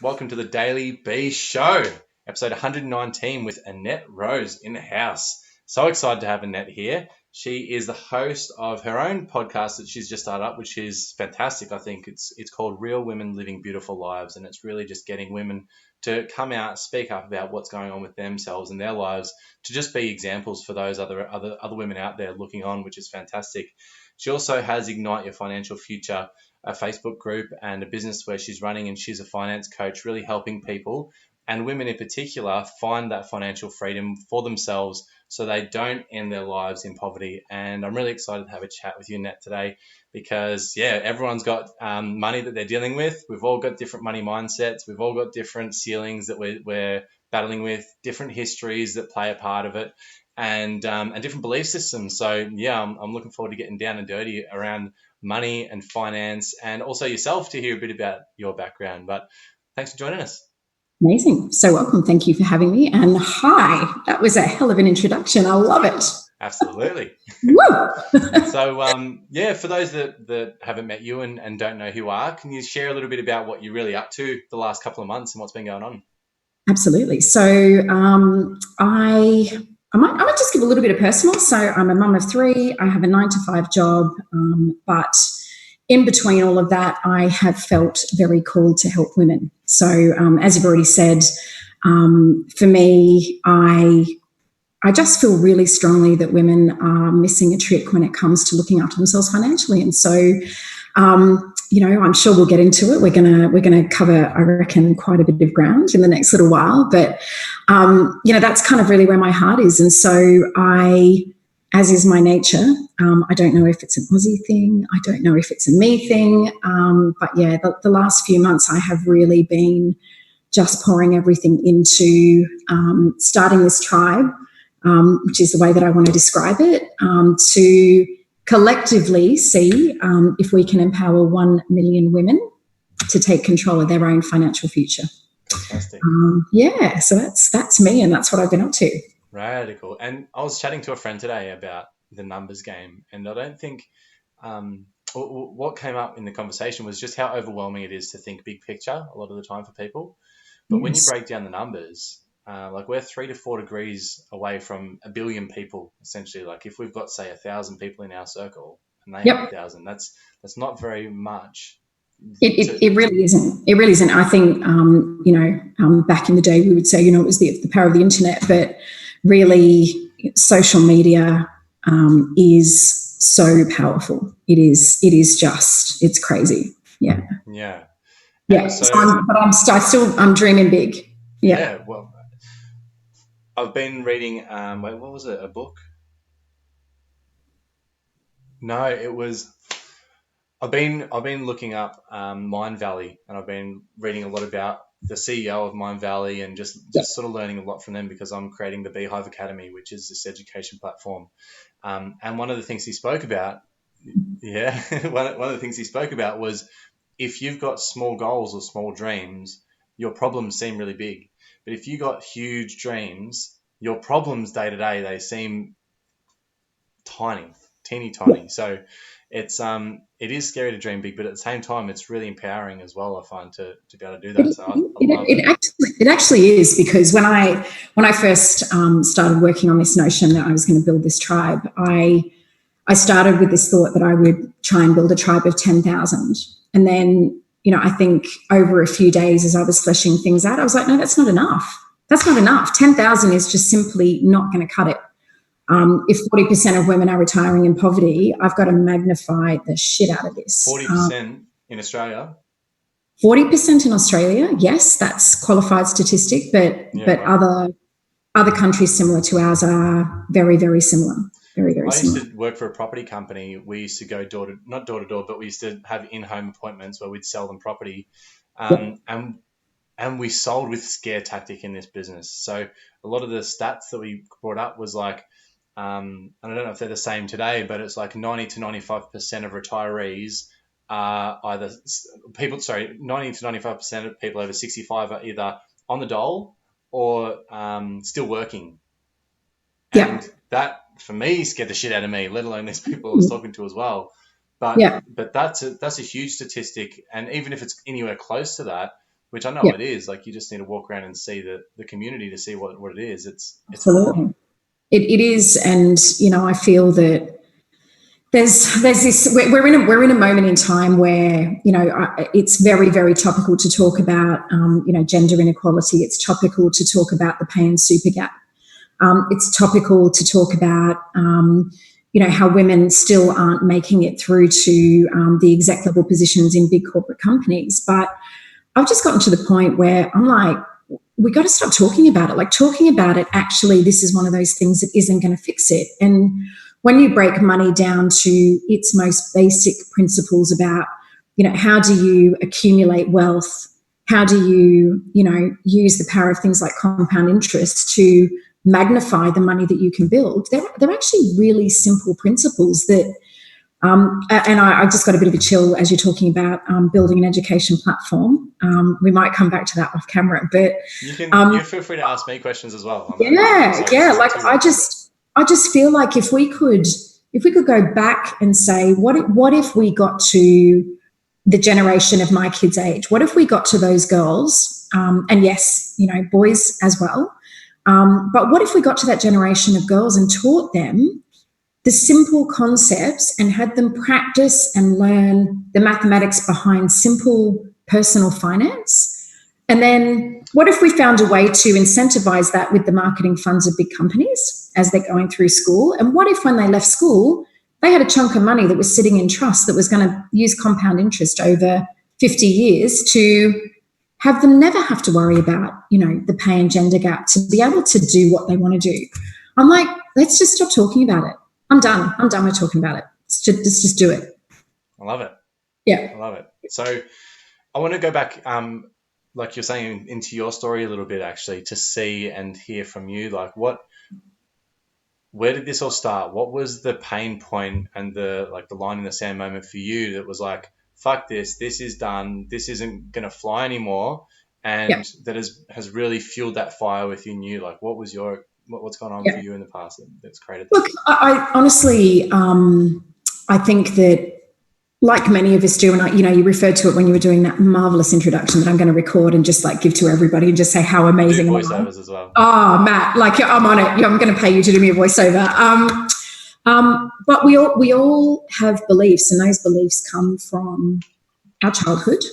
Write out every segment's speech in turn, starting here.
Welcome to the Daily B Show, episode 119 with Annette Rose in the house. So excited to have Annette here. She is the host of her own podcast that she's just started up, which is fantastic. I think it's called Real Women Living Beautiful Lives, and it's really just getting women to come out, speak up about what's going on with themselves and their lives, to just be examples for those other women out there looking on, which is fantastic. She also has Ignite Your Financial Future, a Facebook group and a business where she's running, and she's a finance coach, really helping people and women in particular find that financial freedom for themselves so they don't end their lives in poverty. And I'm really excited to have a chat with you, Annette, today because, everyone's got money that they're dealing with. We've all got different money mindsets. We've all got different ceilings that we're battling with, different histories that play a part of it, and different belief systems. So, I'm looking forward to getting down and dirty around money and finance, and also yourself, to hear a bit about your background. But thanks for joining us. Amazing. So welcome. Thank you for having me. And hi, that was a hell of an introduction. I love it. Absolutely. Woo! So, for those that haven't met you and don't know who you are, can you share a little bit about what you're really up to the last couple of months and what's been going on? Absolutely. So I might just give a little bit of personal. So I'm a mum of three. I have a 9-to-5 job, but in between all of that, I have felt very called to help women. So as you've already said, for me, I just feel really strongly that women are missing a trick when it comes to looking after themselves financially. And so, I'm sure we'll get into it. We're gonna cover, I reckon, quite a bit of ground in the next little while. But that's kind of really where my heart is. And so as is my nature, I don't know if it's an Aussie thing. I don't know if it's a me thing. But the last few months I have really been just pouring everything into starting this tribe, which is the way that I want to describe it, to collectively see if we can empower 1 million women to take control of their own financial future. Fantastic. So that's me, and that's what I've been up to. Radical. And I was chatting to a friend today about the numbers game, and I don't think what came up in the conversation was just how overwhelming it is to think big picture a lot of the time for people. But when you break down the numbers, like we're 3 to 4 degrees away from 1 billion people, essentially. Like if we've got, say, 1,000 people in our circle and they have 1,000, that's not very much. It really isn't. It really isn't. I think, back in the day we would say, it was the power of the internet, but really social media is so powerful. It's crazy. Yeah. Yeah. Yeah. So I'm dreaming big. Yeah. Yeah. Well, I've been reading, what was it? A book? No, it was, I've been looking up Mind Valley, and I've been reading a lot about the CEO of Mind Valley, and just sort of learning a lot from them, because I'm creating the Beehive Academy, which is this education platform. And one of the things he spoke about, one of the things he spoke about was, if you've got small goals or small dreams, your problems seem really big. But if you got huge dreams, your problems day to day, they seem teeny tiny. So it is scary to dream big, but at the same time, it's really empowering as well, I find, to be able to do that. So I love it. It actually is, because when I first started working on this notion that I was going to build this tribe, I started with this thought that I would try and build a tribe of 10,000. And then, I think over a few days as I was fleshing things out, I was like, no, that's not enough. That's not enough. 10,000 is just simply not going to cut it. If 40% of women are retiring in poverty, I've got to magnify the shit out of this. 40% in Australia? 40% in Australia, yes, that's qualified statistic, but other countries similar to ours are very, very similar. Very, very similar. I used to work for a property company. We used to go not door to door, but we used to have in-home appointments where we'd sell them property. And we sold with scare tactic in this business. So a lot of the stats that we brought up was like, and I don't know if they're the same today, but it's like 90 to 95% of retirees are 90 to 95% of people over 65 are either on the dole or still working. And that, for me, scared the shit out of me, let alone these people I was talking to as well. But that's a huge statistic. And even if it's anywhere close to that, which I know Yeah, it is. Like, you just need to walk around and see the community to see what it is. It's hard. absolutely. It is, and I feel that there's this. We're in a moment in time where it's very, very topical to talk about gender inequality. It's topical to talk about the pay and super gap. It's topical to talk about how women still aren't making it through to the exec level positions in big corporate companies. But I've just gotten to the point where I'm like, we got to stop talking about it. Like, talking about it, actually, this is one of those things that isn't going to fix it. And when you break money down to its most basic principles about, how do you accumulate wealth? How do you, use the power of things like compound interest to magnify the money that you can build? They're actually really simple principles that, and I just got a bit of a chill as you're talking about building an education platform. We might come back to that off camera, but You feel free to ask me questions as well. Yeah. Like, I just feel like if we could go back and say, what if we got to the generation of my kids' age? What if we got to those girls, and yes, boys as well. But what if we got to that generation of girls and taught them the simple concepts and had them practice and learn the mathematics behind simple personal finance? And then what if we found a way to incentivize that with the marketing funds of big companies as they're going through school? And what if when they left school, they had a chunk of money that was sitting in trust that was going to use compound interest over 50 years to have them never have to worry about, the pay and gender gap, to be able to do what they want to do? I'm like, let's just stop talking about it. I'm done with talking about it. Let's just do it. I love it. Yeah. I love it. So I want to go back, like you're saying, into your story a little bit, actually, to see and hear from you. Like, where did this all start? What was the pain point and the line in the sand moment for you that was like, fuck this is done, this isn't going to fly anymore, and that has really fueled that fire within you? Like, what's gone on for you in the past that's created that? Look, I honestly, I think that, like many of us do, and you referred to it when you were doing that marvelous introduction that I'm going to record and just give to everybody and just say how amazing. Do voiceovers as well. Oh, Matt, I'm on it. I'm going to pay you to do me a voiceover. But we all have beliefs, and those beliefs come from our childhood,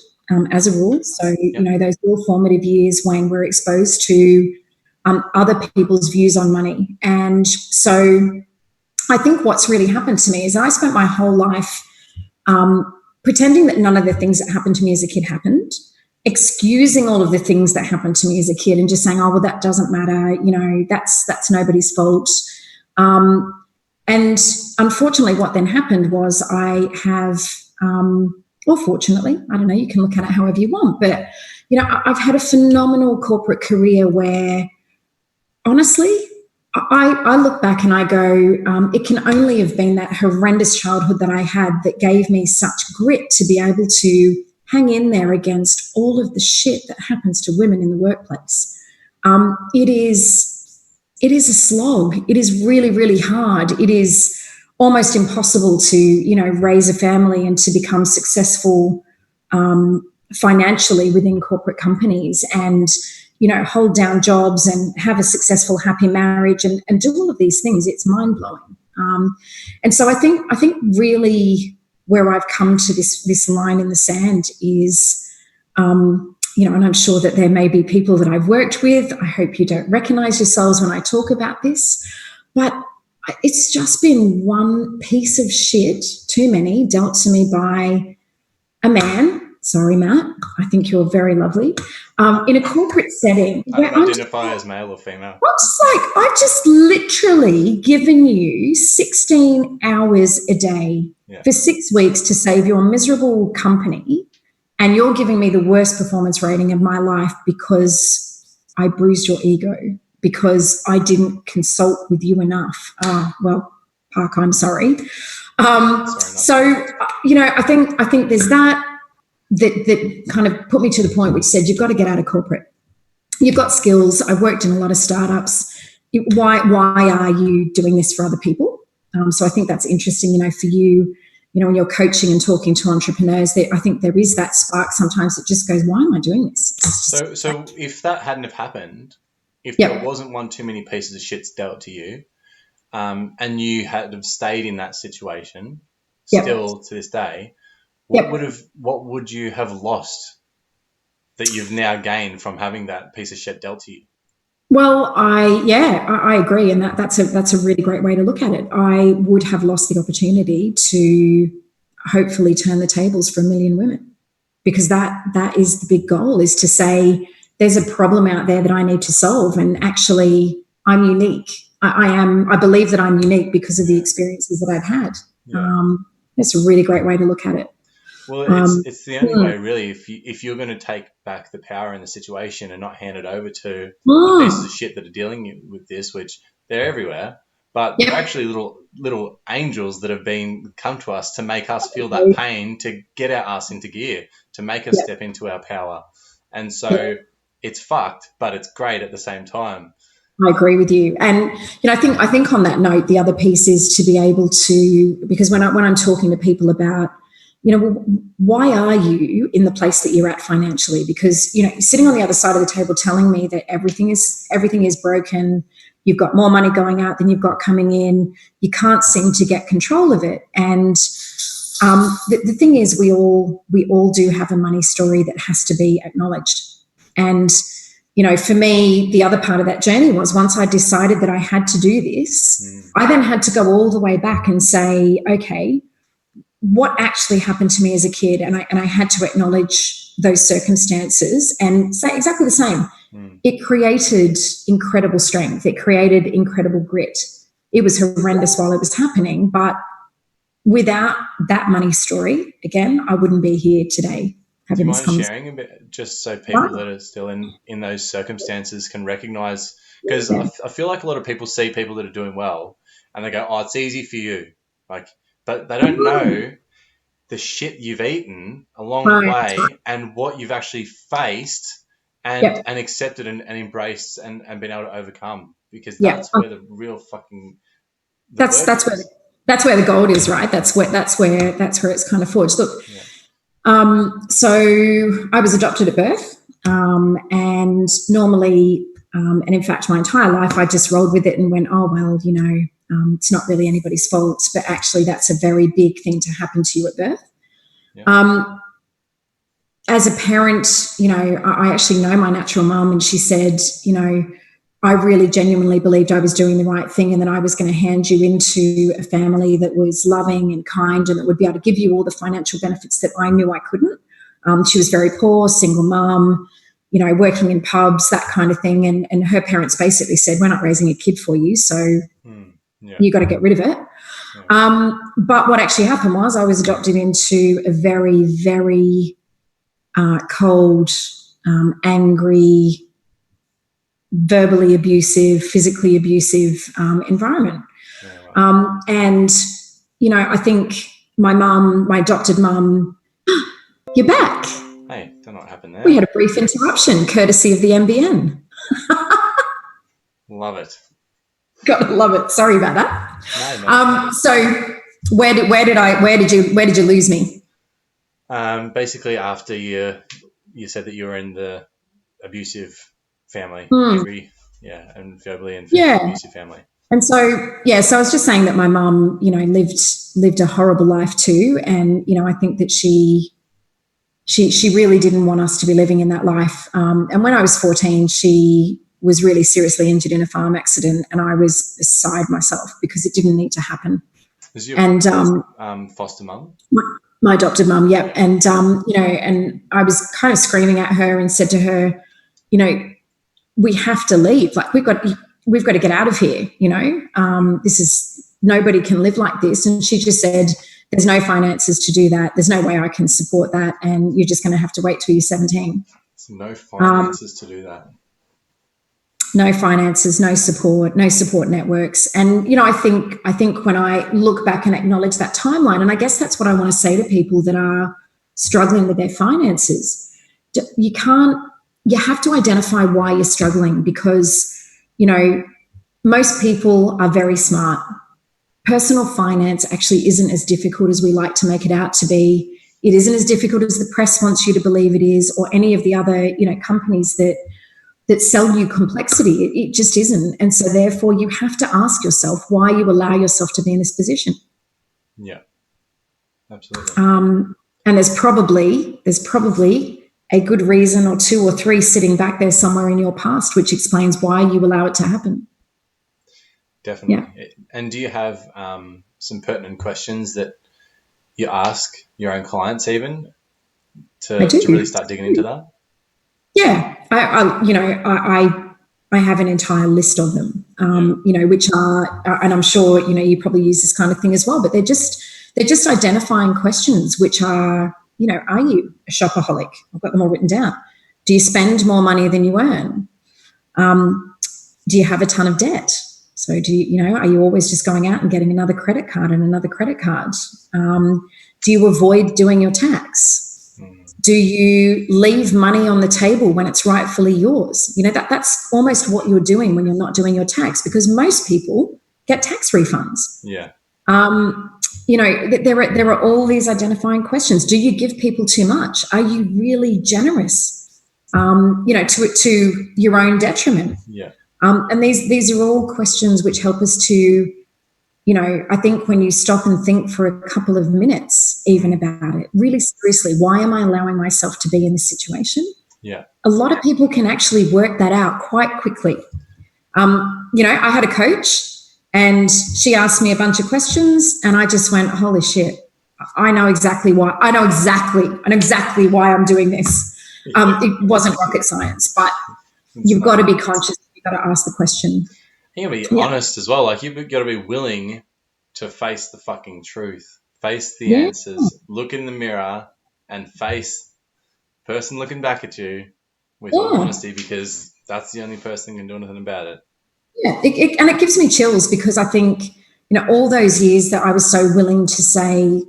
as a rule. So those real formative years when we're exposed to other people's views on money. And so I think what's really happened to me is I spent my whole life pretending that none of the things that happened to me as a kid happened, excusing all of the things that happened to me as a kid and just saying, oh, well, that doesn't matter, that's nobody's fault. And unfortunately, what then happened was I have, or fortunately, I don't know, you can look at it however you want, but, I've had a phenomenal corporate career where, honestly, I look back and I go, it can only have been that horrendous childhood that I had that gave me such grit to be able to hang in there against all of the shit that happens to women in the workplace. It is a slog. It is really, really hard. It is almost impossible to, raise a family and to become successful financially within corporate companies and, hold down jobs and have a successful, happy marriage and do all of these things. It's mind-blowing. And so I think really where I've come to this line in the sand is, and I'm sure that there may be people that I've worked with. I hope you don't recognize yourselves when I talk about this, but it's just been one piece of shit too many dealt to me by a man. Sorry, Matt, I think you're very lovely. In a corporate setting. I don't identify as male or female. I've just literally given you 16 hours a day for 6 weeks to save your miserable company, and you're giving me the worst performance rating of my life because I bruised your ego, because I didn't consult with you enough. Well, Park, I'm sorry. So, I think there's that kind of put me to the point which said, you've got to get out of corporate. You've got skills. I've worked in a lot of startups. Why are you doing this for other people? So I think that's interesting, for you, when you're coaching and talking to entrepreneurs, I think there is that spark sometimes that just goes, why am I doing this? So if that hadn't have happened, if Yep. there wasn't one too many pieces of shit dealt to you, and you had have stayed in that situation, Yep. still to this day, Yep. what would you have lost that you've now gained from having that piece of shit dealt to you? Well, I agree, and that's a really great way to look at it. I would have lost the opportunity to hopefully turn the tables for 1 million women, because that is the big goal, is to say there's a problem out there that I need to solve, and actually I'm unique. I believe that I'm unique because of the experiences that I've had. Yeah. That's a really great way to look at it. Well, it's the only way, really. If you're going to take back the power in the situation and not hand it over to the pieces of shit that are dealing with this, which they're everywhere, but they're actually little angels that have been come to us to make us feel that pain, to get our ass into gear, to make us step into our power. And so it's fucked, but it's great at the same time. I agree with you, and I think on that note, the other piece is to be able to, because when I'm talking to people about, why are you in the place that you're at financially? Because you're sitting on the other side of the table telling me that everything is broken. You've got more money going out than you've got coming in. You can't seem to get control of it. And the thing is, we all do have a money story that has to be acknowledged. And for me, the other part of that journey was, once I decided that I had to do this, I then had to go all the way back and say, okay, what actually happened to me as a kid? And I had to acknowledge those circumstances and say exactly the same. It created incredible strength. It created incredible grit. It was horrendous while it was happening, but without that money story, again, I wouldn't be here today. Do you mind sharing a bit, just so people that are still in those circumstances can recognize? Because I feel like a lot of people see people that are doing well and they go, "Oh, it's easy for you," but they don't know the shit you've eaten along the way and what you've actually faced and accepted and embraced and been able to overcome. Because that's where the real fucking that's where the gold is, right? That's where it's kind of forged. Look. Yeah. So I was adopted at birth, and normally, and in fact, my entire life, I just rolled with it and went, oh, well, it's not really anybody's fault, but actually that's a very big thing to happen to you at birth. Yeah. As a parent, I actually know my natural mum, and she said, I really genuinely believed I was doing the right thing and that I was going to hand you into a family that was loving and kind and that would be able to give you all the financial benefits that I knew I couldn't. She was very poor, single mum, working in pubs, that kind of thing. And her parents basically said, we're not raising a kid for you, so you got to get rid of it. Yeah. But what actually happened was I was adopted into a very, very cold, angry, verbally abusive, physically abusive environment. And, I think my adopted mum, you're back. Hey, don't know what happened there. We had a brief interruption courtesy of the NBN. Love it. Gotta love it. Sorry about that. No. So where did you lose me? Basically after you said that you were in the abusive family, and verbally and physically abusive family. And so I was just saying that my mum, lived a horrible life too, and I think that she really didn't want us to be living in that life. And when I was 14, she was really seriously injured in a farm accident, and I was beside myself because it didn't need to happen. Was your foster mum? My adopted mum, yep. And and I was kind of screaming at her and said to her, we have to leave. Like we've got to get out of here. Nobody can live like this. And she just said, there's no finances to do that. There's no way I can support that. And you're just going to have to wait till you're 17. There's no finances to do that. No finances, no support networks. And, I think when I look back and acknowledge that timeline, and I guess that's what I want to say to people that are struggling with their finances, you have to identify why you're struggling, because, most people are very smart. Personal finance actually isn't as difficult as we like to make it out to be. It isn't as difficult as the press wants you to believe it is, or any of the other, companies that sell you complexity. It just isn't. And so therefore you have to ask yourself why you allow yourself to be in this position. Yeah, absolutely. And there's probably a good reason, or two or three, sitting back there somewhere in your past, which explains why you allow it to happen. Definitely. Yeah. And do you have some pertinent questions that you ask your own clients even to really start digging into that? Yeah, I have an entire list of them, which are, and I'm sure, you probably use this kind of thing as well, but they're just identifying questions, which are, are you a shopaholic? I've got them all written down. Do you spend more money than you earn? Do you have a ton of debt? So are you always just going out and getting another credit card and another credit card? Do you avoid doing your tax? Do you leave money on the table when it's rightfully yours? That's almost what you're doing when you're not doing your tax, because most people get tax refunds. Yeah. There are all these identifying questions. Do you give people too much? Are you really generous? To your own detriment. Yeah. And these are all questions which help us to, I think when you stop and think for a couple of minutes even about it, really seriously, why am I allowing myself to be in this situation? Yeah. A lot of people can actually work that out quite quickly. I had a coach and she asked me a bunch of questions and I just went, holy shit, I know exactly why I'm doing this. It wasn't rocket science, but you've got to be conscious. You've got to ask the question. You got to be honest as well. Like, you've got to be willing to face the fucking truth, face the answers, look in the mirror and face the person looking back at you with all honesty, because that's the only person who can do anything about it. Yeah, and it gives me chills, because I think, all those years that I was so willing to say,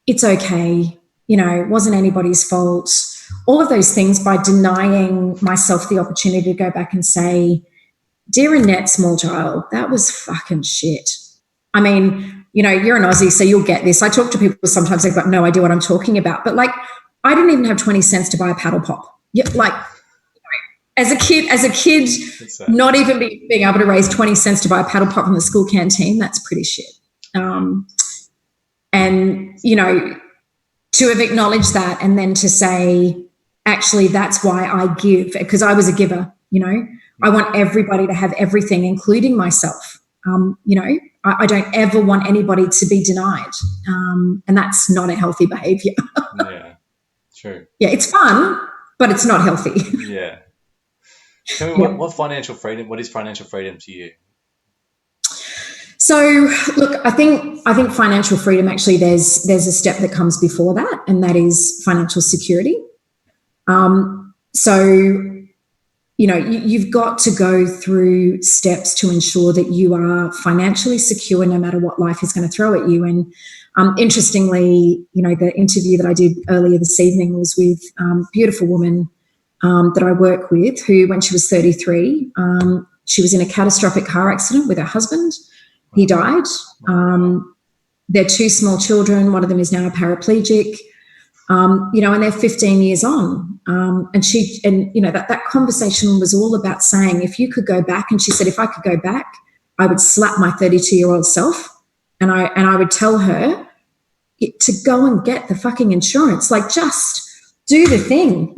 it's okay, it wasn't anybody's fault, all of those things, by denying myself the opportunity to go back and say, dear Annette, small child, that was fucking shit. I mean, you're an Aussie, so you'll get this. I talk to people sometimes, they've got no idea what I'm talking about. But, like, I didn't even have 20 cents to buy a paddle pop. Yeah, like, as a kid, not even being able to raise 20 cents to buy a paddle pop from the school canteen, that's pretty shit. And, to have acknowledged that, and then to say, actually, that's why I give, because I was a giver, I want everybody to have everything, including myself. I don't ever want anybody to be denied. And that's not a healthy behavior. Yeah, true. Yeah, it's fun, but it's not healthy. Yeah. Tell me, what financial freedom, what is financial freedom to you? So, look, I think financial freedom, actually, there's a step that comes before that, and that is financial security. You've got to go through steps to ensure that you are financially secure no matter what life is going to throw at you. And interestingly, the interview that I did earlier this evening was with a beautiful woman that I work with, who, when she was 33, she was in a catastrophic car accident with her husband. He died. Their two small children, one of them is now a paraplegic. And they're 15 years on. That conversation was all about saying, if you could go back, and she said, if I could go back, I would slap my 32-year-old self and I would tell her to go and get the fucking insurance. Like, just do the thing,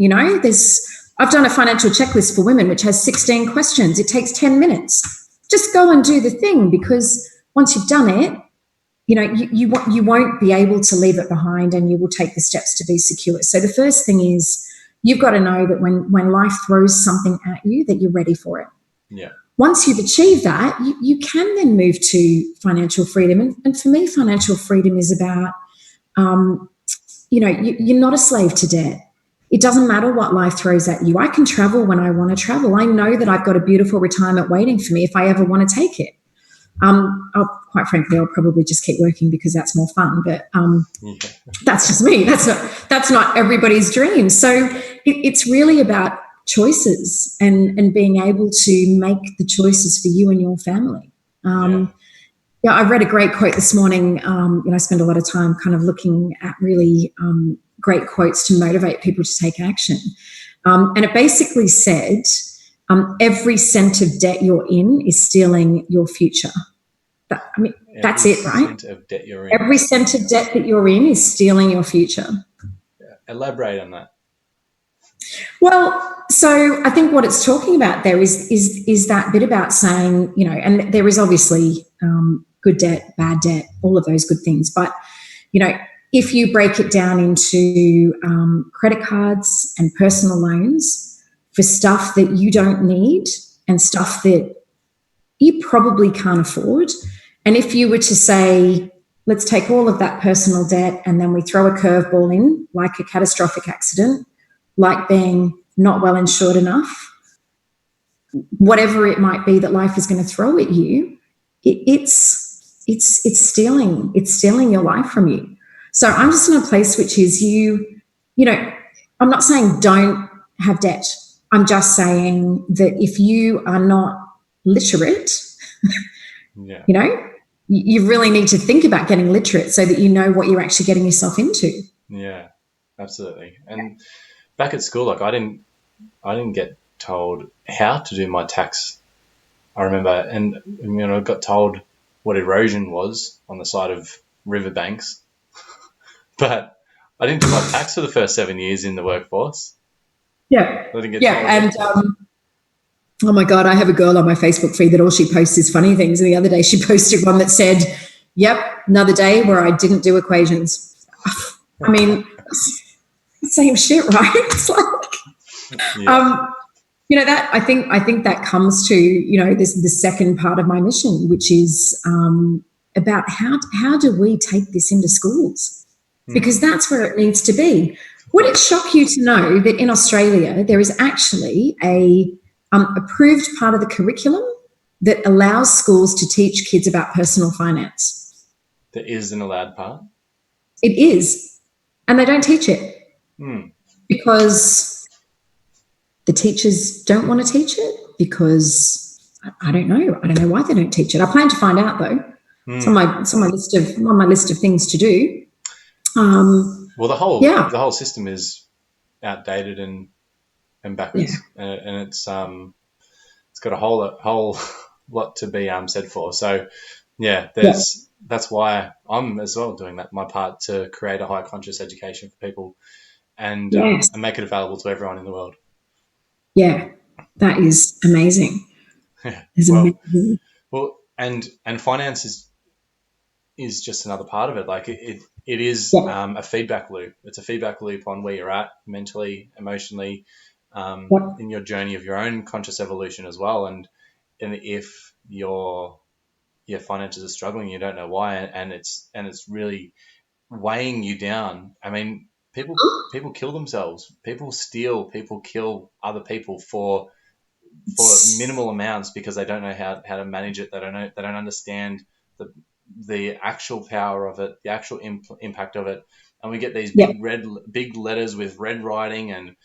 I've done a financial checklist for women, which has 16 questions. It takes 10 minutes. Just go and do the thing, because once you've done it, you won't be able to leave it behind, and you will take the steps to be secure. So the first thing is, you've got to know that when life throws something at you, that you're ready for it. Yeah. Once you've achieved that, you can then move to financial freedom. And for me, financial freedom is about, you're not a slave to debt. It doesn't matter what life throws at you. I can travel when I want to travel. I know that I've got a beautiful retirement waiting for me if I ever want to take it. Quite frankly, I'll probably just keep working because that's more fun. But that's just me. That's not everybody's dream. So it's really about choices and being able to make the choices for you and your family. I read a great quote this morning. I spend a lot of time kind of looking at really great quotes to motivate people to take action. And it basically said, every cent of debt you're in is stealing your future. That's it, right? Every cent of debt you're in. Every cent of debt that you're in is stealing your future. Yeah. Elaborate on that. Well, so I think what it's talking about there is that bit about saying, and there is obviously good debt, bad debt, all of those good things. But, if you break it down into credit cards and personal loans for stuff that you don't need and stuff that you probably can't afford, and if you were to say, let's take all of that personal debt and then we throw a curveball in, like a catastrophic accident, like being not well insured enough, whatever it might be that life is going to throw at you, it's stealing your life from you. So I'm just in a place which is I'm not saying don't have debt. I'm just saying that if you are not literate, you really need to think about getting literate so that you know what you're actually getting yourself into. Yeah, absolutely. And back at school, I didn't get told how to do my tax. I remember, and I got told what erosion was on the side of riverbanks, but I didn't do my tax for the first 7 years in the workforce. Yeah, I didn't get told. And oh my God, I have a girl on my Facebook feed that all she posts is funny things. And the other day she posted one that said, "Yep, another day where I didn't do equations." I mean, same shit, right? It's like, that I think that comes to this the second part of my mission, which is about how do we take this into schools, because that's where it needs to be. Would it shock you to know that in Australia there is actually a approved part of the curriculum that allows schools to teach kids about personal finance? There is an allowed part? It is. And they don't teach it because the teachers don't want to teach it, because I don't know. I don't know why they don't teach it. I plan to find out, though. It's on my list of things to do. Well, the whole system is outdated and backwards, and it's got a whole lot to be said for. So that's why I'm as well doing my part to create a high conscious education for people and make it available to everyone in the world. Yeah, that is amazing. Amazing. Well, and finance is just another part of it. Like it is a feedback loop. It's a feedback loop on where you're at mentally, emotionally, in your journey of your own conscious evolution as well. And if your finances are struggling, you don't know why, and it's really weighing you down. I mean, people kill themselves. People steal. People kill other people for minimal amounts because they don't know how to manage it. They don't understand the actual power of it, the actual impact of it. And we get these big letters with red writing and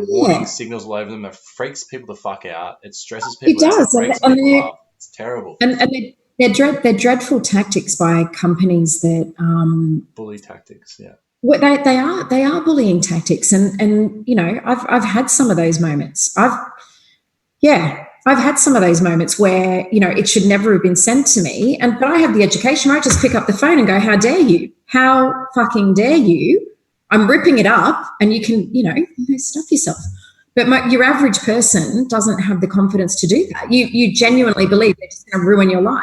warning signals all over them. It freaks people the fuck out. It stresses people out. It breaks people up. It's terrible. And they're dreadful tactics by companies that bully tactics. Yeah. Well, they are bullying tactics, and I've had some of those moments. I've had some of those moments where it should never have been sent to me, but I have the education. I just pick up the phone and go, "How dare you? How fucking dare you?" I'm ripping it up, and you can stuff yourself. But your average person doesn't have the confidence to do that. You genuinely believe they're just going to ruin your life.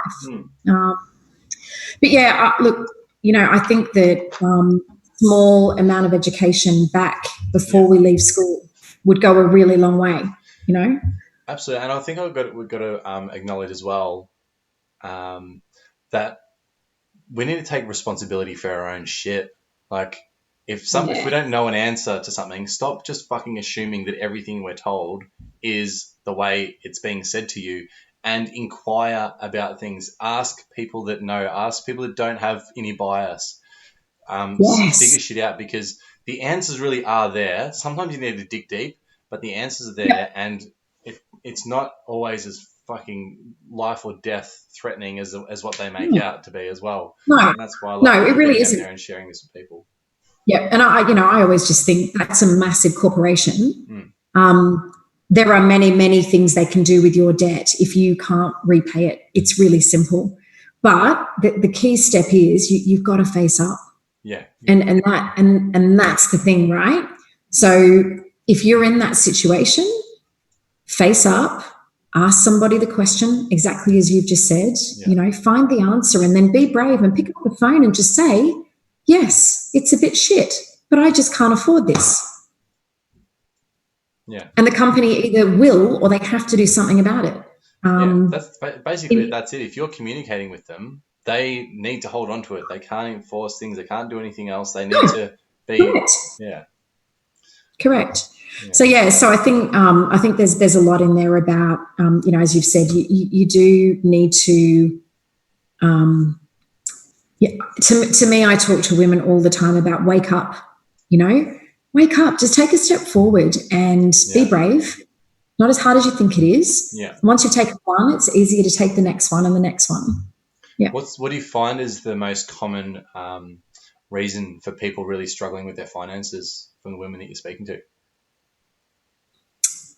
But look, I think that small amount of education back before we leave school would go a really long way. Absolutely, and I think we've got to acknowledge as well that we need to take responsibility for our own shit. Like, if we don't know an answer to something, stop just fucking assuming that everything we're told is the way it's being said to you, and inquire about things. Ask people that know. Ask people that don't have any bias. Figure shit out, because the answers really are there. Sometimes you need to dig deep, but the answers are there, and it's not always as fucking life or death threatening as what they make out to be as well. No, and that's why I love it really isn't. there and sharing this with people. Yeah, and I always just think that's a massive corporation. Mm. There are many, many things they can do with your debt if you can't repay it. It's really simple. But the key step is you've got to face up. Yeah. And that's the thing, right? So if you're in that situation, face up, ask somebody the question exactly as you've just said, find the answer, and then be brave and pick up the phone and just say, yes, it's a bit shit, but I just can't afford this. Yeah. And the company either will or they have to do something about it. That's basically that's it. If you're communicating with them, they need to hold on to it. They can't enforce things. They can't do anything else. They need to be. Correct. Yeah. Correct. Yeah. So I think there's a lot in there about as you've said, you do need to. To me, I talk to women all the time about wake up. Wake up. Just take a step forward and be brave. Not as hard as you think it is. Yeah. Once you've taken one, it's easier to take the next one and the next one. Yeah. What do you find is the most common reason for people really struggling with their finances from the women that you're speaking to?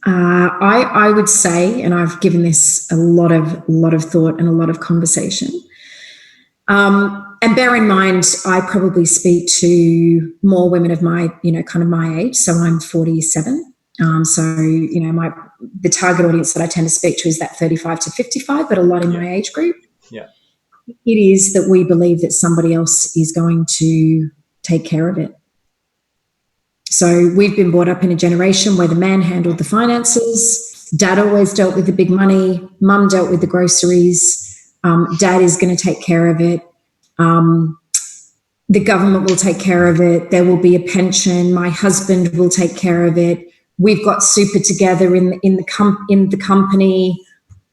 I would say, and I've given this a lot of thought and a lot of conversation. And bear in mind, I probably speak to more women of my, kind of my age. So I'm 47. The target audience that I tend to speak to is that 35 to 55, but a lot in my age group. Yeah. It is that we believe that somebody else is going to take care of it. So we've been brought up in a generation where the man handled the finances, dad always dealt with the big money, mum dealt with the groceries, dad is going to take care of it. The government will take care of it. There will be a pension. My husband will take care of it. We've got super together in the company.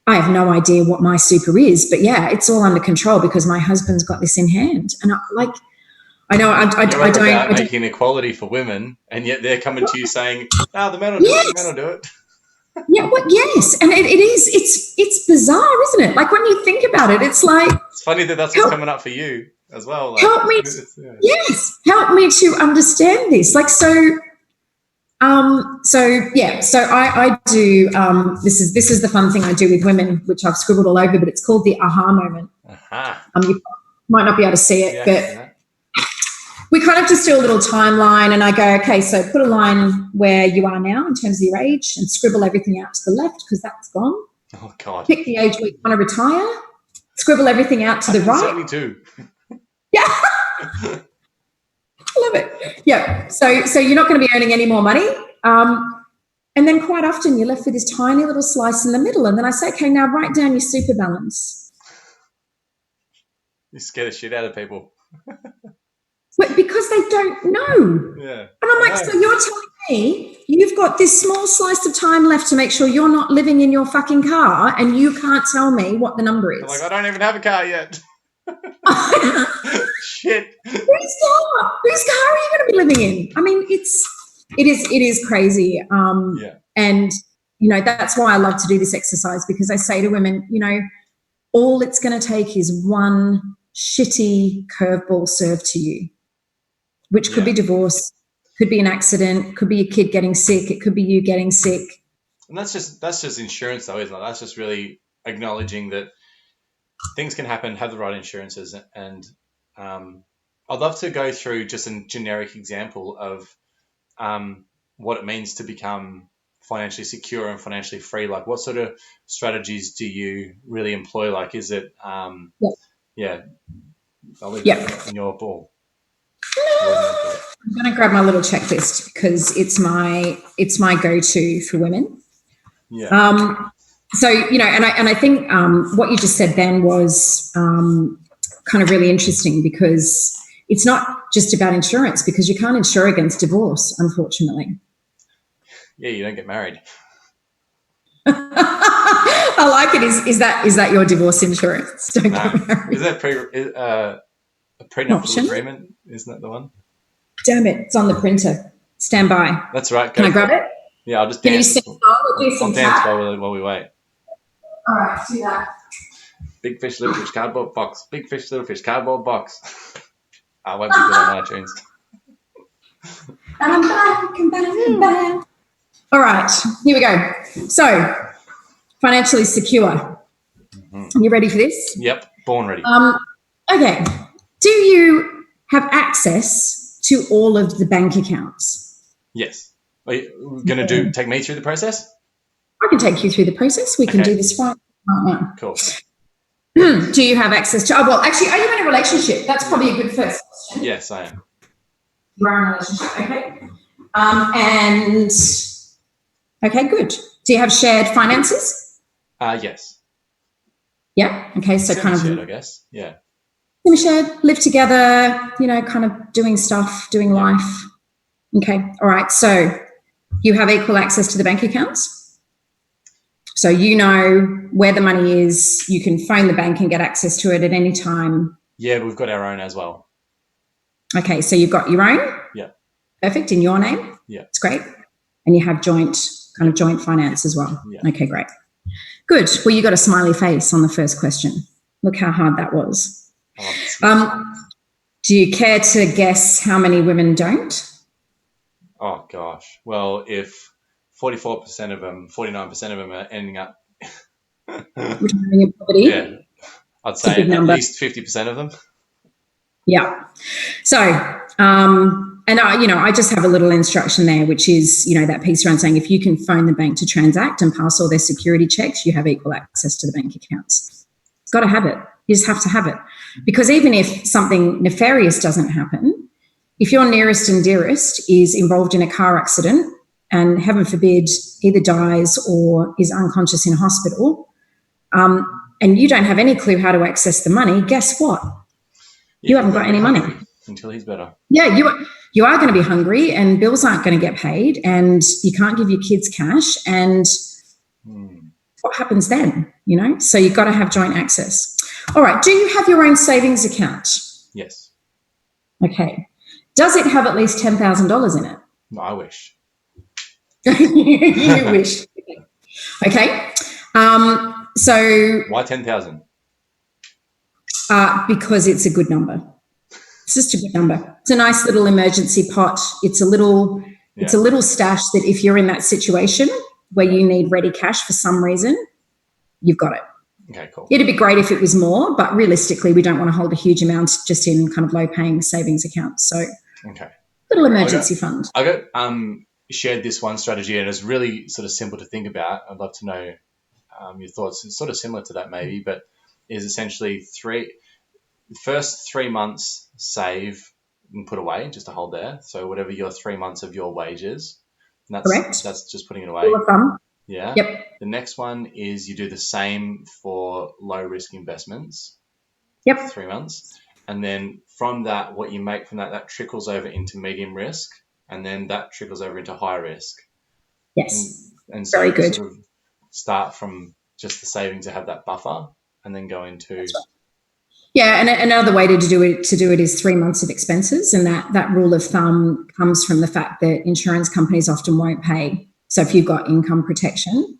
I have no idea what my super is, but it's all under control because my husband's got this in hand. And I know I don't making equality for women, and yet they're coming to you saying, "No, the men will do it. The men will do it." Yeah, well, yes, and it is. It's bizarre, isn't it? Like when you think about it, it's like it's funny that that's what's coming up for you as well. Like, help me, help me to understand this. Like so I do. This is the fun thing I do with women, which I've scribbled all over, but it's called the aha moment. You might not be able to see it, but. We kind of just do a little timeline and I go, okay, so put a line where you are now in terms of your age and scribble everything out to the left because that's gone. Oh, God. Pick the age where you want to retire. Scribble everything out to the right. 72. Yeah. I love it. Yeah. So you're not going to be earning any more money. And then quite often you're left with this tiny little slice in the middle. And then I say, okay, now write down your super balance. You scare the shit out of people. But because they don't know. Yeah. And I'm like, so you're telling me you've got this small slice of time left to make sure you're not living in your fucking car and you can't tell me what the number is. They're like, I don't even have a car yet. Shit. Whose car are you going to be living in? I mean, it is crazy. And, that's why I love to do this exercise because I say to women, all it's going to take is one shitty curveball served to you. Which could be divorce, could be an accident, could be your kid getting sick, it could be you getting sick. And that's just insurance though, isn't it? That's just really acknowledging that things can happen, have the right insurances. And I'd love to go through just a generic example of what it means to become financially secure and financially free. Like what sort of strategies do you really employ? Like is it, I'll leave it in your ball. I'm going to grab my little checklist because it's my go-to for women. Yeah. So and I think what you just said then was kind of really interesting because it's not just about insurance because you can't insure against divorce, unfortunately. Yeah, you don't get married. I like it. Is that your divorce insurance? Don't get married. Is that a prenuptial agreement? Isn't that the one? Damn it, it's on the printer. Stand by. That's right. Can I grab it? Yeah, I'll just dance. Can you dance. sing or do some tap? I'll dance while we wait. All right, do that. Big fish, little fish, cardboard box. Big fish, little fish, cardboard box. I won't be good on iTunes. And I'm back, I'm back, I'm back. All right, here we go. So, financially secure. Mm-hmm. You ready for this? Yep, born ready. Okay. Do you have access to all of the bank accounts? Yes. Are you going to take me through the process? I can take you through the process. We can do this right now. Cool. Do you have access to? Oh, well, actually, are you in a relationship? That's probably a good first question. Yes, I am. You are in a relationship, okay. And okay, good. Do you have shared finances? Yes. Yeah. Okay. So kind of shared, I guess. Yeah. Shared, live together. Kind of doing stuff, doing life. Okay. All right. So you have equal access to the bank accounts. So you know where the money is. You can phone the bank and get access to it at any time. Yeah, we've got our own as well. Okay. So you've got your own. Yeah. Perfect. In your name. Yeah. It's great. And you have joint finance as well. Yeah. Okay, great. Good. Well, you got a smiley face on the first question. Look how hard that was. Do you care to guess how many women don't? Oh, gosh. Well, if 44% of them, 49% of them are ending up... Retiring in poverty? Yeah. I'd say at least 50% of them. Yeah. So, and I just have a little instruction there, which is, that piece around saying if you can phone the bank to transact and pass all their security checks, you have equal access to the bank accounts. Got to have it. You just have to have it. Because even if something nefarious doesn't happen, if your nearest and dearest is involved in a car accident and, heaven forbid, either dies or is unconscious in hospital, and you don't have any clue how to access the money, guess what? You haven't got any money. Until he's better. Yeah, you are going to be hungry and bills aren't going to get paid and you can't give your kids cash. And what happens then? So you've got to have joint access. All right. Do you have your own savings account? Yes. Okay. Does it have at least $10,000 in it? No, I wish. You wish. Okay. So why 10,000? Because it's a good number. It's just a good number. It's a nice little emergency pot. It's a little stash that if you're in that situation where you need ready cash for some reason, you've got it. Okay, cool. It'd be great if it was more, but realistically, we don't want to hold a huge amount just in kind of low-paying savings accounts. So, little emergency fund. I got shared this one strategy, and it's really sort of simple to think about. I'd love to know your thoughts. It's sort of similar to that, maybe, but is essentially the first 3 months save and put away just to hold there. So whatever your 3 months of your wages, correct. That's just putting it away. Rule of thumb. Yeah. Yep. The next one is you do the same for low risk investments. Yep. For 3 months. And then from that, what you make from that trickles over into medium risk, and then that trickles over into high risk. Yes. And so very good. Sort of start from just the savings to have that buffer, and then go into. That's right. Yeah, and another way to do it is 3 months of expenses, and that rule of thumb comes from the fact that insurance companies often won't pay. So if you've got income protection,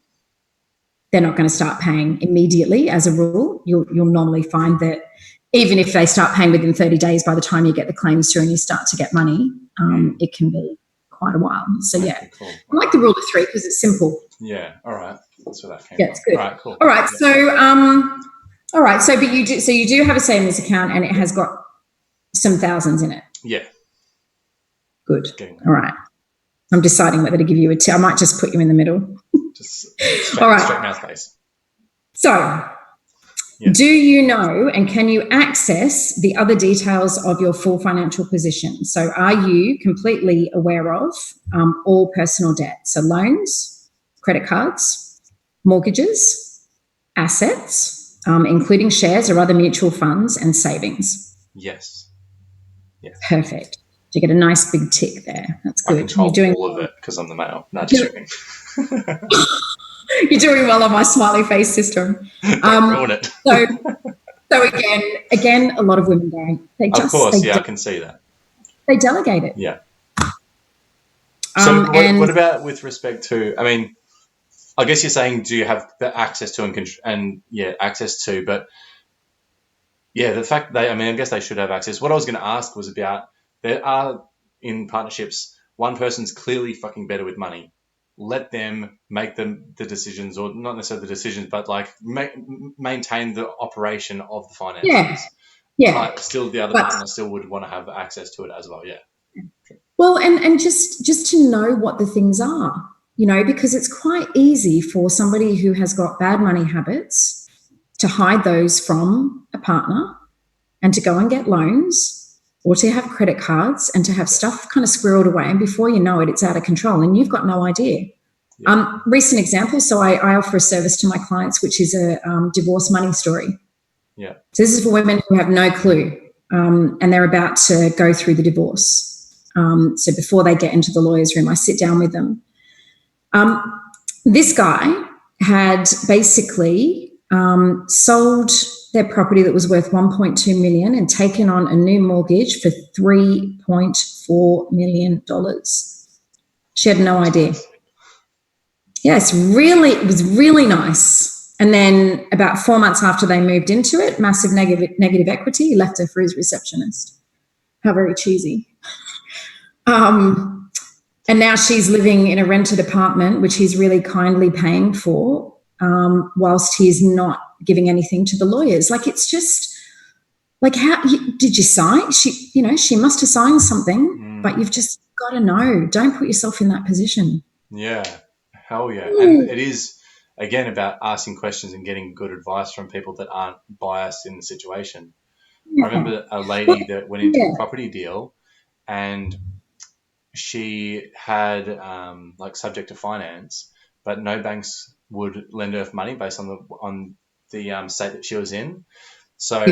they're not going to start paying immediately. As a rule, you'll normally find that even if they start paying within 30 days, by the time you get the claims through and you start to get money, it can be quite a while. So yeah, cool. I like the rule of three because it's simple. Yeah. All right. That's where that came. Yeah, it's good. All right. Cool. All right. All right. So, but you do have a savings account, and it has got some thousands in it. Yeah. Good. All right. I'm deciding whether to give you I might just put you in the middle. Just all right. Straight mouth face. So, do you know and can you access the other details of your full financial position? So, are you completely aware of all personal debt? So, loans, credit cards, mortgages, assets, including shares or other mutual funds, and savings? Yes. Yes. Perfect. You get a nice big tick there. That's good. I control all of it because I'm the male. No, just joking. You're doing well on my smiley face system. Ruin it. So again, a lot of women don't. Of course, I can see that. They delegate it. Yeah. So what about with respect to? I mean, I guess you're saying, do you have the access to access to? But the fact I guess they should have access. What I was going to ask was about in partnerships, one person's clearly fucking better with money. Let them make the decisions, or not necessarily the decisions, but like maintain the operation of the finances. Yeah. But still, the other partner still would want to have access to it as well. Yeah. Well, and just to know what the things are, because it's quite easy for somebody who has got bad money habits to hide those from a partner and to go and get loans or to have credit cards and to have stuff kind of squirreled away. And before you know it, it's out of control and you've got no idea. Yeah. Recent example. So I offer a service to my clients, which is a divorce money story. Yeah. So this is for women who have no clue and they're about to go through the divorce. So before they get into the lawyer's room, I sit down with them. This guy had basically sold their property that was worth $1.2 million and taken on a new mortgage for $3.4 million. She had no idea. Yes, it was really nice. And then about 4 months after they moved into it, massive negative equity, he left her for his receptionist. How very cheesy. And now she's living in a rented apartment, which he's really kindly paying for, whilst he's not giving anything to the lawyers. Like, it's just like, how did you sign? She must have signed something, but you've just got to know. Don't put yourself in that position. Yeah, hell yeah. And it is, again, about asking questions and getting good advice from people that aren't biased in the situation. Yeah. I remember a lady that went into a property deal and she had like subject to finance, but no banks would lend her money based on the state that she was in. So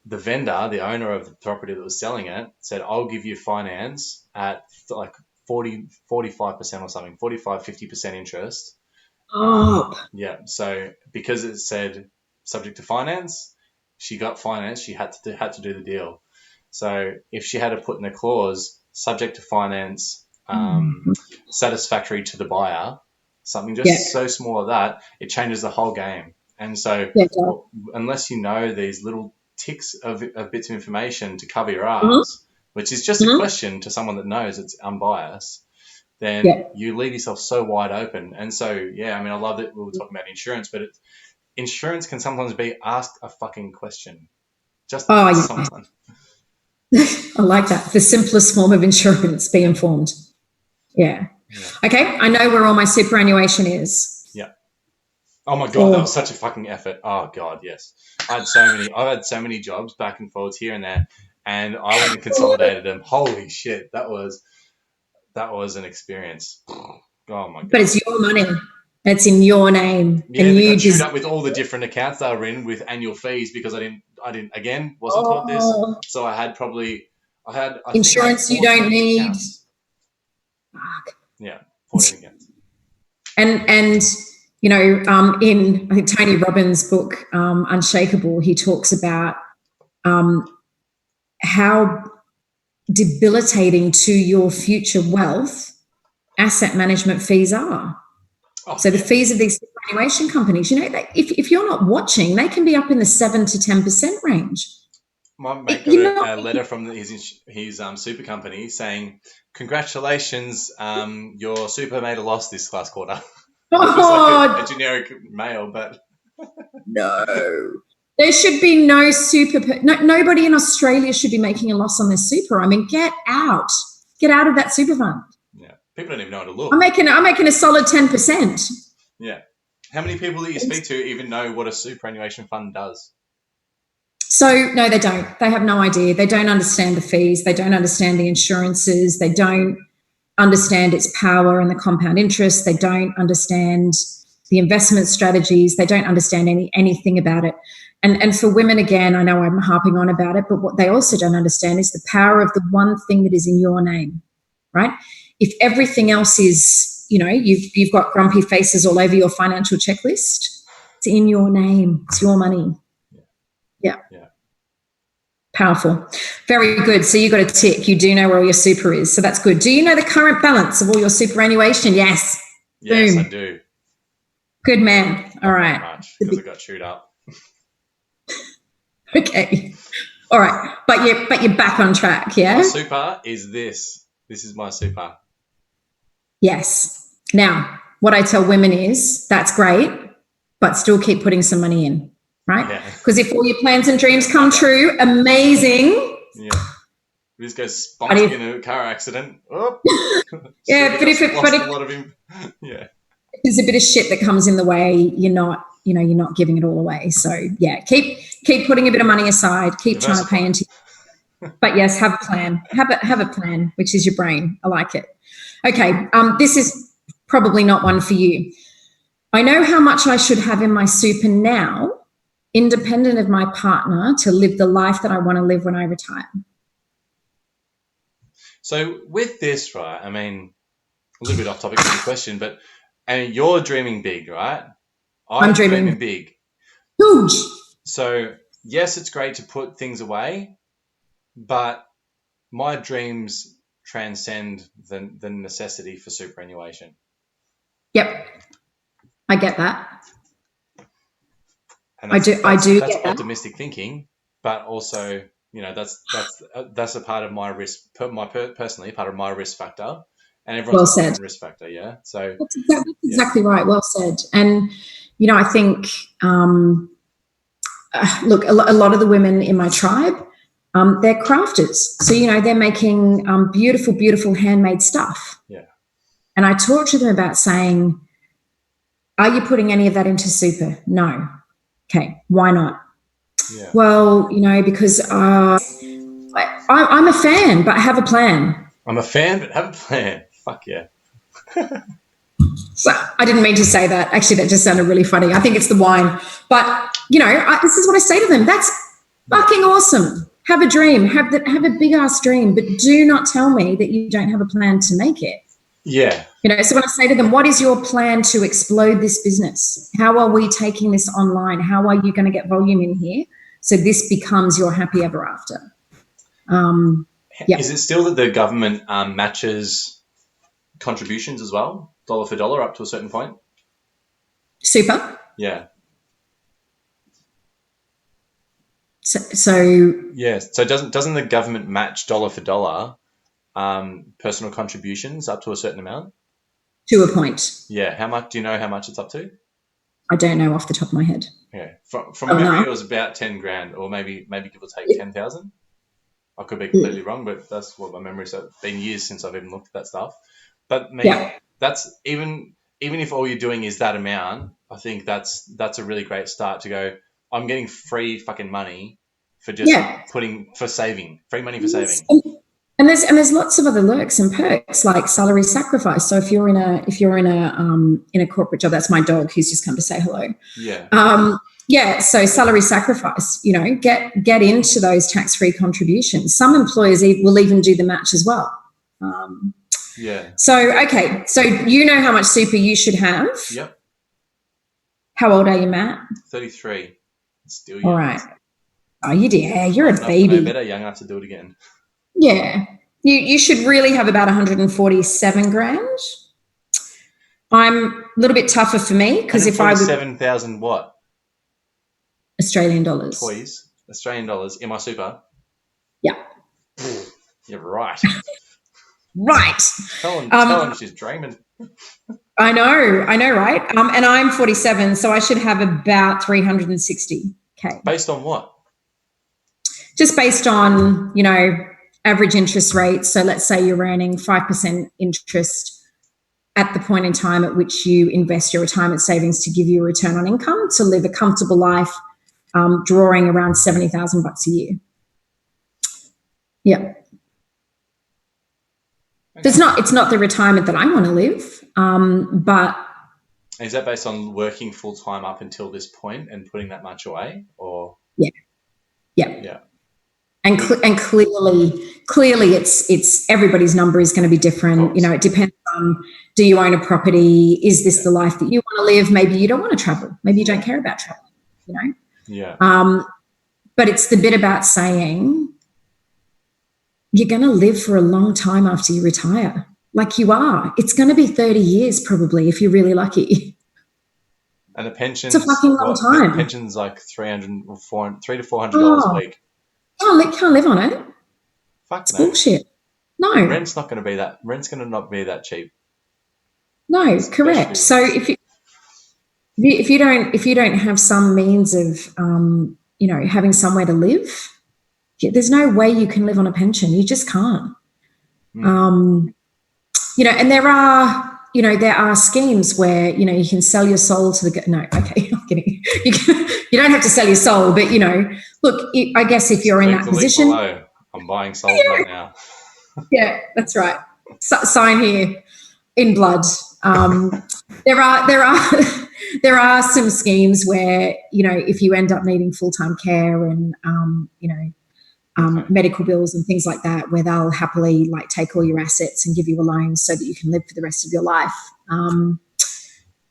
the vendor, the owner of the property that was selling it, said, I'll give you finance at like 45% or something, 50% interest. Yeah. So because it said subject to finance, she got finance. She had to do the deal. So if she had to put in a clause, subject to finance, satisfactory to the buyer, something just so small of that, it changes the whole game. And so unless you know these little ticks of bits of information to cover your ass, which is just a question to someone that knows it's unbiased, then you leave yourself so wide open. And so, I mean, I love that we were talking about insurance, but insurance can sometimes be ask a fucking question. Just someone. I like that. The simplest form of insurance, be informed. Yeah. Okay. I know where all my superannuation is. Yeah. Oh my God, that was such a fucking effort. Oh God, yes. I've had so many jobs back and forwards here and there, and I went and consolidated them. Holy shit, that was an experience. Oh my God. But it's your money. It's in your name. Yeah, and they got chewed up with all the different accounts they were in with annual fees because I didn't wasn't taught this. So I had insurance you don't need. Accounts. Yeah, 14 accounts. And in I think Tony Robbins' book Unshakable, he talks about how debilitating to your future wealth asset management fees are. So the fees of these superannuation companies, if you're not watching, they can be up in the 7 to 10% range. My mate got a letter from his super company saying, "Congratulations, your super made a loss this last quarter." It was like a generic mail, but no. There should be no super. Nobody in Australia should be making a loss on their super. I mean, get out of that super fund. Yeah, people don't even know how to look. I'm making a solid 10%. Yeah, how many people that you speak to even know what a superannuation fund does? So no, they don't. They have no idea. They don't understand the fees. They don't understand the insurances. They don't understand its power and the compound interest. They don't understand the investment strategies. They don't understand anything about it. And for women, again, I know I'm harping on about it, but what they also don't understand is the power of the one thing that is in your name, right? If everything else is, you've got grumpy faces all over your financial checklist, it's in your name. It's your money. Yeah. Powerful. Very good. So you got a tick. You do know where all your super is. So that's good. Do you know the current balance of all your superannuation? Yes. Yes, Boom. I do. Good man. All right. Not much because it got chewed up. Okay. All right. But you're back on track, yeah? My super is this. This is my super. Yes. Now, what I tell women is that's great, but still keep putting some money in, right? Yeah. Because if all your plans and dreams come true, amazing. Yeah. We just go sponsoring in a car accident. Oh. Yeah, but if a lot of him. Yeah. There's a bit of shit that comes in the way, you're not giving it all away. So yeah, keep putting a bit of money aside, keep trying to pay into. But yes, have a plan. Have a plan, which is your brain. I like it. Okay, this is probably not one for you. I know how much I should have in my super now, independent of my partner, to live the life that I want to live when I retire. So with this, right, I mean, a little bit off topic from the question, but you're dreaming big, right? I'm dreaming big. Huge. So yes, it's great to put things away, but my dreams transcend the necessity for superannuation. Yep, I get that. And that's optimistic thinking, but also, that's a part of my risk, personally, part of my risk factor, and everyone's got a risk factor. Yeah, so that's exactly right. Well said. And I think, look, a lot of the women in my tribe, they're crafters. So they're making beautiful, beautiful handmade stuff. Yeah. And I talk to them about saying, "Are you putting any of that into super?" No. Okay, why not? Yeah. Well, because I'm a fan, but have a plan. I'm a fan, but have a plan. Fuck yeah. So I didn't mean to say that. Actually, that just sounded really funny. I think it's the wine. But, this is what I say to them. That's fucking awesome. Have a dream. Have a big-ass dream, but do not tell me that you don't have a plan to make it. Yeah. So when I say to them, what is your plan to explode this business? How are we taking this online? How are you going to get volume in here so this becomes your happy ever after? Is it still that the government matches contributions as well, dollar for dollar, up to a certain point? Super. Yeah. So yeah. So doesn't the government match dollar for dollar personal contributions up to a certain amount? To a point. Yeah. How much? Do you know how much it's up to? I don't know off the top of my head. Yeah. From memory, it was about 10 grand, or maybe give or take 10,000. I could be completely wrong, but that's what my memory said. It's been years since I've even looked at that stuff. But that's even if all you're doing is that amount, I think that's a really great start to go, I'm getting free fucking money for just saving, free money for saving. And there's lots of other lurks and perks like salary sacrifice. So if you're in a corporate job, that's my dog who's just come to say hello. Yeah. So salary sacrifice, get into those tax-free contributions. Some employers will even do the match as well. So, okay. So how much super you should have. Yep. How old are you, Matt? 33. Still young. All right. Oh, you're a baby. Better, young enough to do it again. Yeah. You should really have about 147 grand. I'm a little bit tougher for me because if I would 7,000 what? Australian dollars. Toys, Australian dollars in my super. Yeah. You're right. Right. Tell him she's dreaming. I know, right? And I'm 47, so I should have about 360K. Based on what? Just based on, average interest rates. So let's say you're earning 5% interest at the point in time at which you invest your retirement savings to give you a return on income to live a comfortable life, drawing around $70,000 a year. Yeah. Okay. It's not the retirement that I want to live, but. Is that based on working full time up until this point and putting that much away, or? Yeah. And clearly, it's everybody's number is going to be different. It depends on, do you own a property? Is this the life that you want to live? Maybe you don't want to travel. Maybe you don't care about traveling. Yeah. But it's the bit about saying you're going to live for a long time after you retire. Like you are. It's going to be 30 years probably if you're really lucky. And the pension. It's a fucking long time. The pension's like $300 to $400 a week. Oh, can't live on it. It's bullshit. No, Rent's not going to be that. Rent's going to not be that cheap. no, correct. Especially So if you don't have some means of having somewhere to live, there's no way you can live on a pension. You just can't. And there are schemes where you can sell your soul to the no. Okay, I'm kidding. You don't have to sell your soul, but look. I guess if you're in that position, below. I'm buying souls right now. Yeah, that's right. Sign here in blood. There are some schemes where if you end up needing full-time care and medical bills and things like that, where they'll happily take all your assets and give you a loan so that you can live for the rest of your life.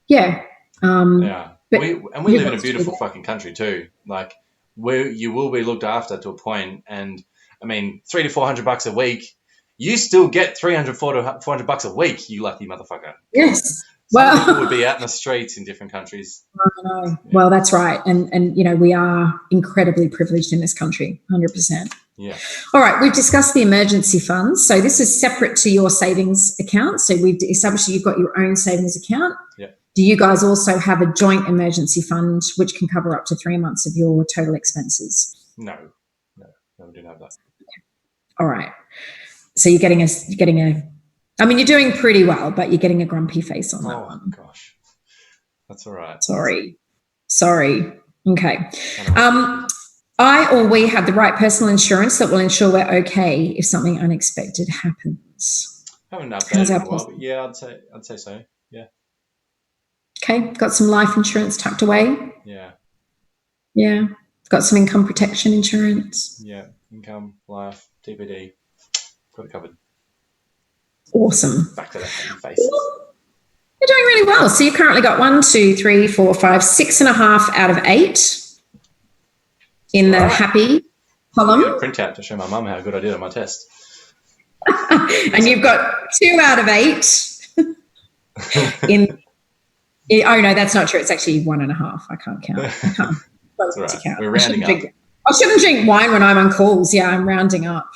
Yeah. We live in a beautiful fucking country too. Where you will be looked after to a point, and I mean, $300 to $400 a week. You still get $300 $400 a week, you lucky motherfucker. Yes. Some people would be out in the streets in different countries. I know. Yeah. Well, that's right. And we are incredibly privileged in this country, 100%. Yeah. All right. We've discussed the emergency funds. So this is separate to your savings account. So we've established that you've got your own savings account. Yeah. Do you guys also have a joint emergency fund which can cover up to 3 months of your total expenses? No, we don't have that. Okay. All right. So you're getting I mean, you're doing pretty well, but you're getting a grumpy face on that one. Oh, gosh. That's all right. Sorry. Okay. We have the right personal insurance that will ensure we're okay if something unexpected happens. I haven't updated in a while, but yeah, I'd say so. Yeah. Okay. Got some life insurance tucked away? Yeah. Yeah. Got some income protection insurance? Yeah. Income, life, TPD. Got it covered. Awesome. Back to the happy faces. You're doing really well. So you currently got 1, 2, 3, 4, 5, 6.5 out of 8 in the happy column. I'm print out to show my mum how good I did on my test. And you've got 2 out of 8 oh no, that's not true. It's actually 1.5. I can't count. That's right. Count. We're rounding up. I shouldn't drink wine when I'm on calls. Yeah, I'm rounding up.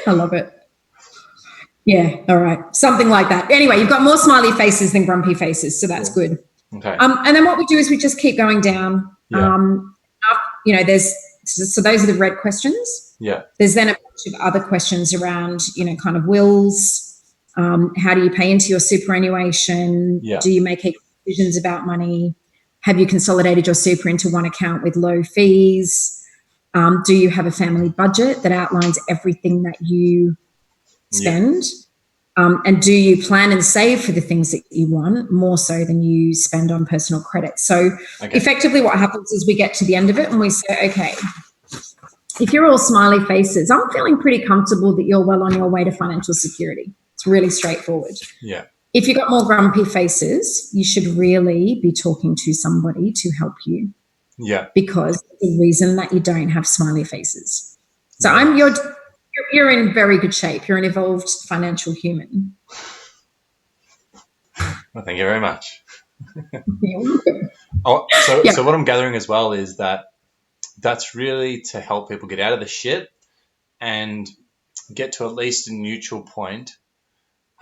I love it. Yeah, all right. Something like that. Anyway, you've got more smiley faces than grumpy faces, so that's good. Okay. And then what we do is we just keep going down. Yeah. So those are the red questions. Yeah. There's then a bunch of other questions around, kind of wills. How do you pay into your superannuation? Yeah. Do you make decisions about money? Have you consolidated your super into one account with low fees? Do you have a family budget that outlines everything that you spend? And do you plan and save for the things that you want more so than you spend on personal credit? So effectively what happens is we get to the end of it and we say, okay, if you're all smiley faces, I'm feeling pretty comfortable that you're well on your way to financial security. It's really straightforward. Yeah. If you've got more grumpy faces, you should really be talking to somebody to help you. Yeah. Because the reason that you don't have smiley faces. So you're in very good shape. You're an evolved financial human. Well, thank you very much. You're welcome. So what I'm gathering as well is that that's really to help people get out of the shit and get to at least a neutral point.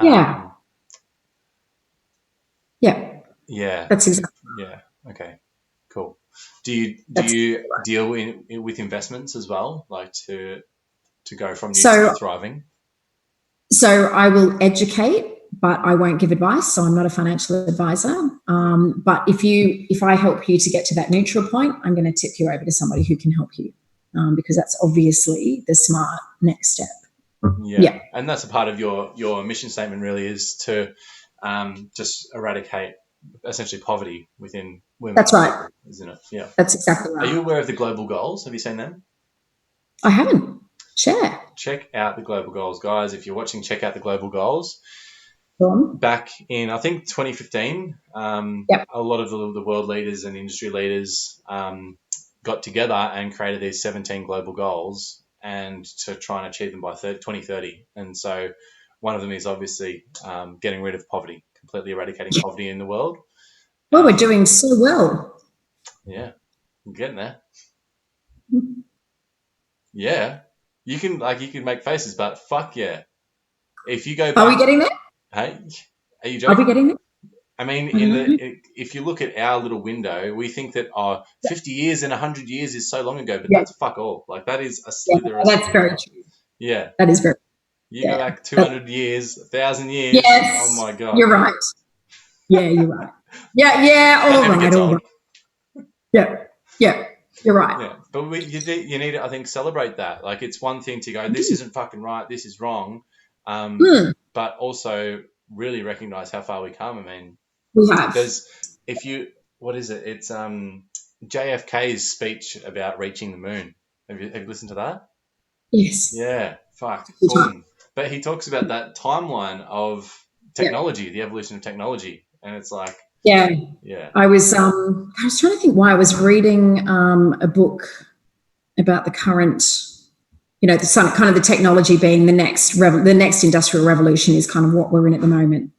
Yeah. That's exactly. Yeah. Okay. Cool. Do you deal with investments as well, like to go from neutral to thriving? So I will educate, but I won't give advice. So I'm not a financial advisor. But if I help you to get to that neutral point, I'm going to tip you over to somebody who can help you, because that's obviously the smart next step. Yeah. And that's a part of your mission statement really is to just eradicate essentially poverty within women. That's right. Isn't it? Yeah. That's exactly right. Are you aware of the global goals? Have you seen them? I haven't. Share. Check out the global goals, guys. If you're watching, check out the global goals. Back in, I think, 2015, a lot of the world leaders and industry leaders got together and created these 17 global goals and to try and achieve them by 2030. And so one of them is obviously getting rid of poverty, completely eradicating poverty in the world. Well, we're doing so well. Yeah, we're getting there. Yeah. You can make faces, but fuck yeah. If you go back, Are we getting there? hey, are you Are we joking? getting there? I mean, I don't know. if you look at our little window, we think that 50 years and 100 years is so long ago, but Yeah, that's fuck all. Like that is a yeah, slither of that's very time. true. Yeah, That is very, you go yeah. back 200 years, 1,000 years. Oh Yes, my god, you're right. Yeah, you're right. Yeah, yeah, that all never right, gets all old. right. Yeah, yeah, you're right. Yeah, but you need to, I think, celebrate that. Like, it's one thing to go, this isn't fucking right, this is wrong, Mm, but also really recognize how far we come. I mean, we have. there's if you what is it? It's JFK's speech about reaching the moon. Have you listened to that? Yes. Yeah, fuck, Full time. boom. But he talks about that timeline of Yeah, technology, the evolution of technology, and it's like, yeah. yeah, I was trying to think why I was reading a book about the current, kind of the technology being the next industrial revolution is kind of what we're in at the moment.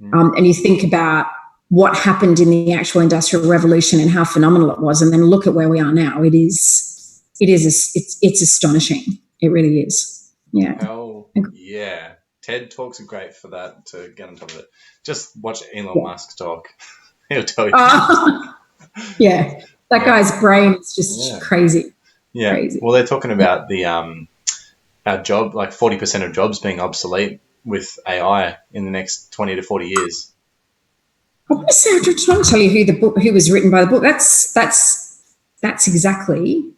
mm, And you think about what happened in the actual industrial revolution and how phenomenal it was, and then look at where we are now. It's astonishing. It really is. Yeah. hell yeah. TED Talks are great for that, to get on top of it. Just watch Elon Yeah. Musk talk. He'll tell you. Yeah. That Yeah. guy's brain is just Yeah. crazy. Yeah. Crazy. Well, they're talking about our job, like 40% of jobs being obsolete with AI in the next 20 to 40 years. I want to say, I'm trying to tell you who was written by the book. That's exactly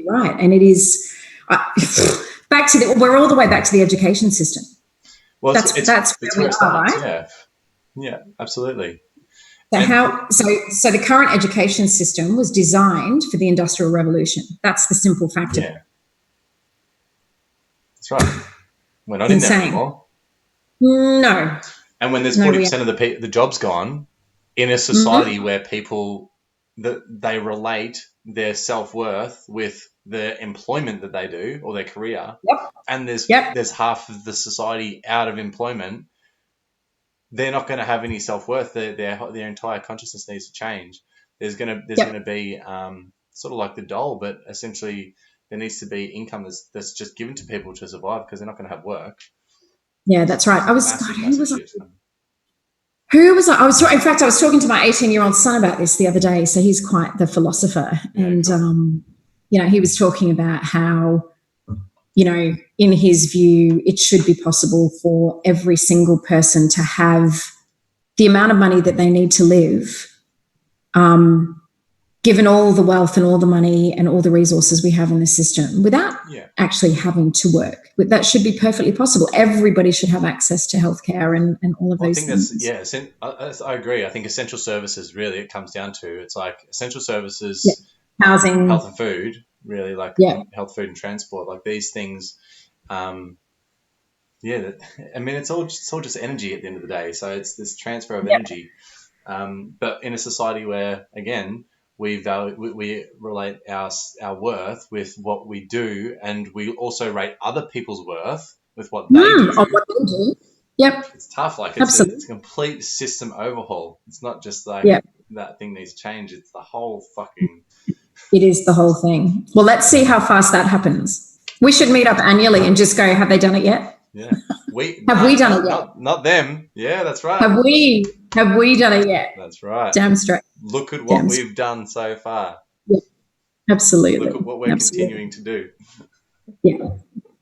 right, and it is we're all the way back to the education system. Well, That's it's where where we it are, starts. right? Yeah. Yeah, absolutely. So And so the current education system was designed for the Industrial Revolution. That's the simple fact of it. yeah, that's right. We're not It's in there insane. anymore. No, And when there's no, 40% of the jobs gone in a society mm-hmm. where people they relate their self-worth with the employment that they do or their career, Yep, and yep, there's half of the society out of employment, they're not going to have any self-worth. Their entire consciousness needs to change. There's going yep. to be sort of like the doll, but essentially there needs to be income that's just given to people to survive, because they're not going to have work. Yeah, that's right. Massive, Who massive was I? shift. In fact, I was talking to my 18-year-old son about this the other day. So he's quite the philosopher. Yeah, And, cool. he was talking about how, in his view, it should be possible for every single person to have the amount of money that they need to live, given all the wealth and all the money and all the resources we have in the system, without actually having to work. That should be perfectly possible. Everybody should have access to healthcare and all of Well, I those think things. I agree. I think essential services, really, it comes down to, it's like essential Yeah. services, Housing. health and food, really, like Yeah. health, food, and transport, like these things. Yeah, I mean, it's all just energy at the end of the day. So it's this transfer of energy. But in a society where, again, we relate our worth with what we do, and we also rate other people's worth with what they do. On what they do. Yep. It's tough. Like, Absolutely. it's a complete system overhaul. It's not just like that thing needs to change. It's the whole fucking. It is the whole thing. Well, let's see how fast that happens. We should meet up annually and just go, have they done it yet? Yeah. Have we done it yet? Not them. Yeah, that's right. Have we done it yet? That's right. Damn straight. Look at what we've done so far. Yeah. Absolutely. Look at what we're continuing to do. Yeah.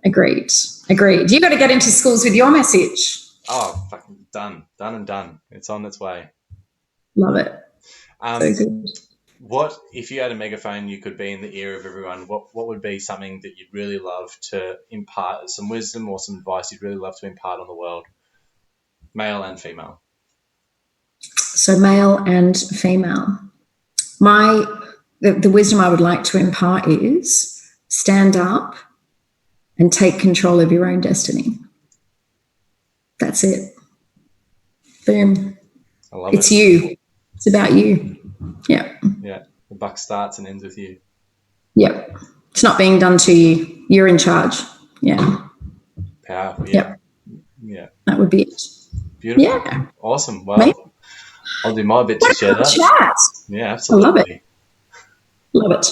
Agreed. You got to get into schools with your message. Oh, fucking done and done. It's on its way. Love it. So good. What, if you had a megaphone, you could be in the ear of everyone, what would be something that you'd really love to impart, some wisdom or some advice you'd really love to impart on the world, male and female? So male and female. The wisdom I would like to impart is stand up and take control of your own destiny. That's it. Boom. I love it. It's you. It's about you. Yeah. Yeah. The buck starts and ends with you. Yep. It's not being done to you. You're in charge. Yeah. Powerful. Yeah. Yep. Yeah. That would be it. Beautiful. Yeah. Awesome. Well, I'll do my bit to share that. Chat. Yeah, absolutely. I love it.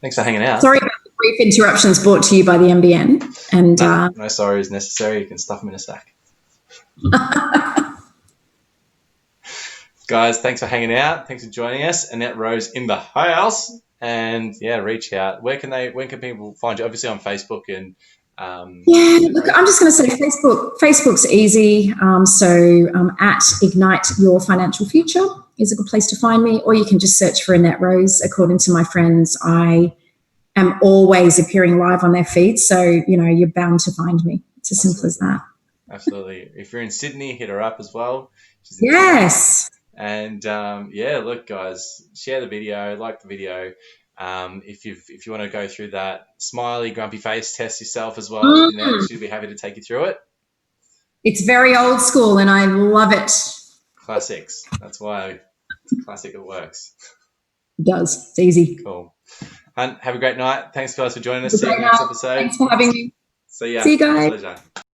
Thanks for hanging out. Sorry about the brief interruptions brought to you by the NBN. And no sorry is necessary. You can stuff them in a sack. Guys, thanks for hanging out. Thanks for joining us. Annette Rose in the house. And yeah, reach out. When can people find you? Obviously on Facebook and look, I'm just going to say Facebook's easy. At Ignite Your Financial Future is a good place to find me, or you can just search for Annette Rose. According to my friends, I am always appearing live on their feeds, so you're bound to find me. It's as simple as that. Absolutely. If you're in Sydney, hit her up as well. Yes. And look, guys, share the video, like the video. If you want to go through that smiley, grumpy face test yourself as well, she'll be happy to take you through it. It's very old school, and I love it. Classics. That's why it's a classic. It works. It does. It's easy. Cool. And have a great night. Thanks, guys, for joining us. See you next episode. Thanks for having me. See ya. See you guys. Pleasure.